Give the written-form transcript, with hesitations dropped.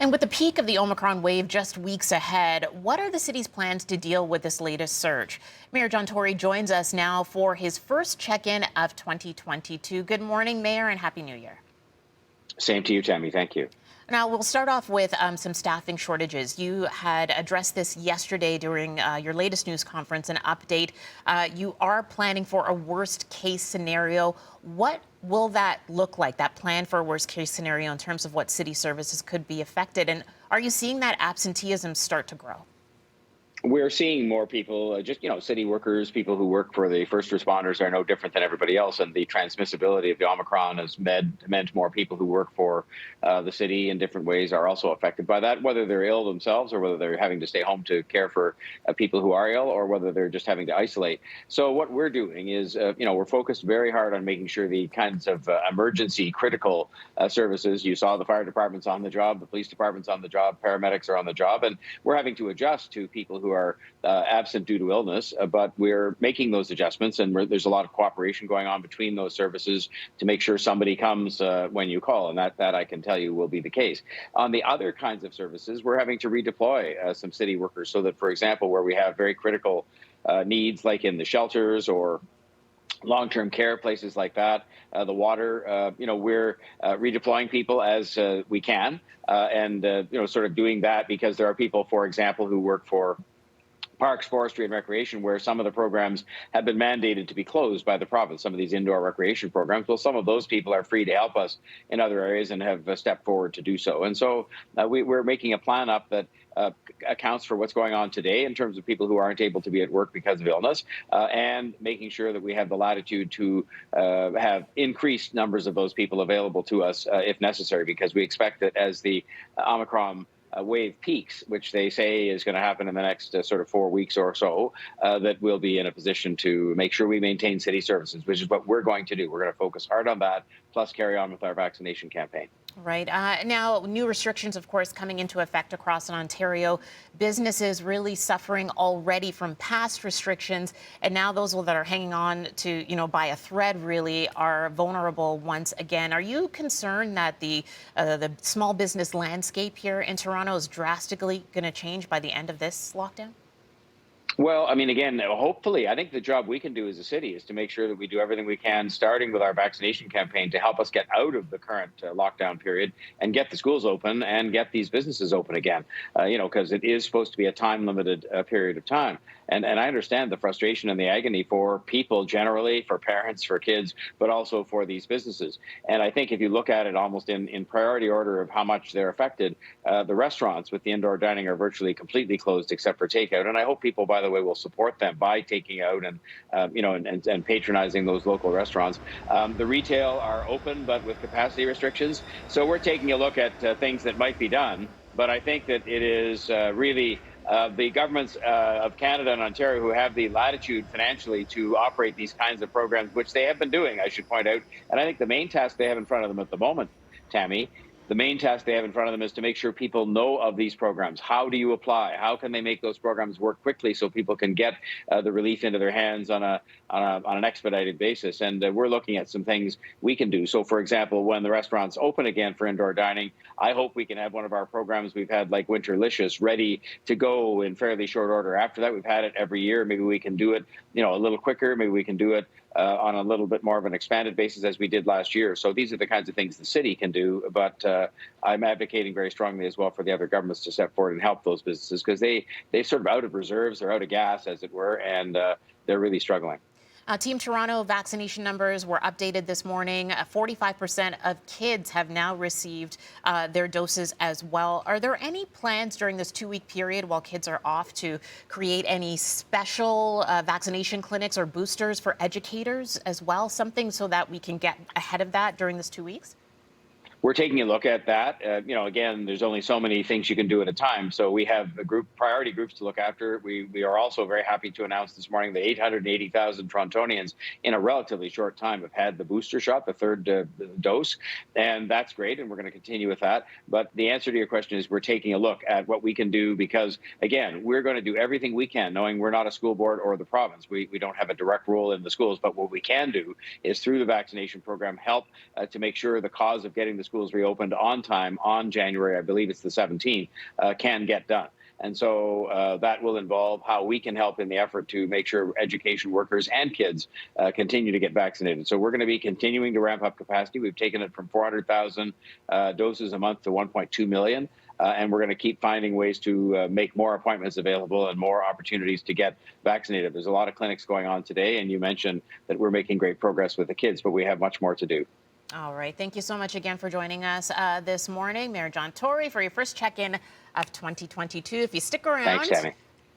And with the peak of the Omicron wave just weeks ahead, what are the city's plans to deal with this latest surge? Mayor John Tory joins us now for his first check-in of 2022. Good morning, Mayor, and Happy New Year. Same to you, Tammy. Thank you. Now, we'll start off with some staffing shortages. You had addressed this yesterday during your latest news conference, an update. You are planning for a worst case scenario. What will that look like, that plan for a worst case scenario in terms of what city services could be affected? And are you seeing that absenteeism start to grow? We're seeing more people, city workers, people who work for the first responders are no different than everybody else. And the transmissibility of the Omicron has meant more people who work for the city in different ways are also affected by that, whether they're ill themselves or whether they're having to stay home to care for people who are ill or whether they're just having to isolate. So what we're doing is, we're focused very hard on making sure the kinds of emergency critical services, you saw the fire department's on the job, the police department's on the job, paramedics are on the job, and we're having to adjust to people who are absent due to illness, but we're making those adjustments, and there's a lot of cooperation going on between those services to make sure somebody comes when you call, and that I can tell you will be the case. On the other kinds of services, we're having to redeploy some city workers so that, for example, where we have very critical needs, like in the shelters or long-term care, places like that, the water, we're redeploying people as we can, and sort of doing that because there are people, for example, who work for parks, forestry, and recreation, where some of the programs have been mandated to be closed by the province, some of these indoor recreation programs. Well, some of those people are free to help us in other areas and have stepped forward to do so. And so we're making a plan up that accounts for what's going on today in terms of people who aren't able to be at work because of illness, and making sure that we have the latitude to have increased numbers of those people available to us if necessary, because we expect that as the Omicron wave peaks, which they say is going to happen in the next sort of 4 weeks or so, that we'll be in a position to make sure we maintain city services, which is what we're going to do. We're going to focus hard on that, plus carry on with our vaccination campaign. Right. Now, new restrictions, of course, coming into effect across Ontario. Businesses really suffering already from past restrictions. And now those that are hanging on to, by a thread really are vulnerable once again. Are you concerned that the small business landscape here in Toronto is drastically going to change by the end of this lockdown? Well, I mean, again, hopefully, I think the job we can do as a city is to make sure that we do everything we can, starting with our vaccination campaign, to help us get out of the current lockdown period and get the schools open and get these businesses open again, because it is supposed to be a time-limited period of time. And I understand the frustration and the agony for people generally, for parents, for kids, but also for these businesses. And I think if you look at it almost in priority order of how much they're affected, the restaurants with the indoor dining are virtually completely closed except for takeout. And I hope people, by the way, will support them by taking out and and patronizing those local restaurants. The retail are open, but with capacity restrictions. So we're taking a look at things that might be done. But I think that it is really the governments of Canada and Ontario who have the latitude financially to operate these kinds of programs, which they have been doing, I should point out. And I think the main task they have in front of them at the moment, Tammy, the main task they have in front of them is to make sure people know of these programs. How do you apply? How can they make those programs work quickly so people can get the relief into their hands on an expedited basis? And we're looking at some things we can do. So, for example, when the restaurants open again for indoor dining, I hope we can have one of our programs we've had, like Winterlicious, ready to go in fairly short order. After that, we've had it every year. Maybe we can do it, a little quicker. Maybe we can do it on a little bit more of an expanded basis as we did last year. So these are the kinds of things the city can do, but I'm advocating very strongly as well for the other governments to step forward and help those businesses, because they're sort of out of reserves, they're out of gas, as it were, and they're really struggling. Team Toronto vaccination numbers were updated this morning. 45% of kids have now received their doses as well. Are there any plans during this 2-week period while kids are off to create any special vaccination clinics or boosters for educators as well? Something so that we can get ahead of that during this 2 weeks? We're taking a look at that. Again, there's only so many things you can do at a time. So we have priority groups to look after. We are also very happy to announce this morning that 880,000 Torontonians in a relatively short time have had the booster shot, the third dose. And that's great. And we're going to continue with that. But the answer to your question is we're taking a look at what we can do, because, again, we're going to do everything we can, knowing we're not a school board or the province. We don't have a direct role in the schools. But what we can do is, through the vaccination program, help to make sure the cause of getting the schools reopened on time on January, I believe it's the 17th, can get done. And so that will involve how we can help in the effort to make sure education workers and kids continue to get vaccinated. So we're going to be continuing to ramp up capacity. We've taken it from 400,000 doses a month to 1.2 million. And we're going to keep finding ways to make more appointments available and more opportunities to get vaccinated. There's a lot of clinics going on today, and you mentioned that we're making great progress with the kids, but we have much more to do. All right. Thank you so much again for joining us this morning, Mayor John Tory, for your first check-in of 2022. If you stick around, Thanks, Tammy.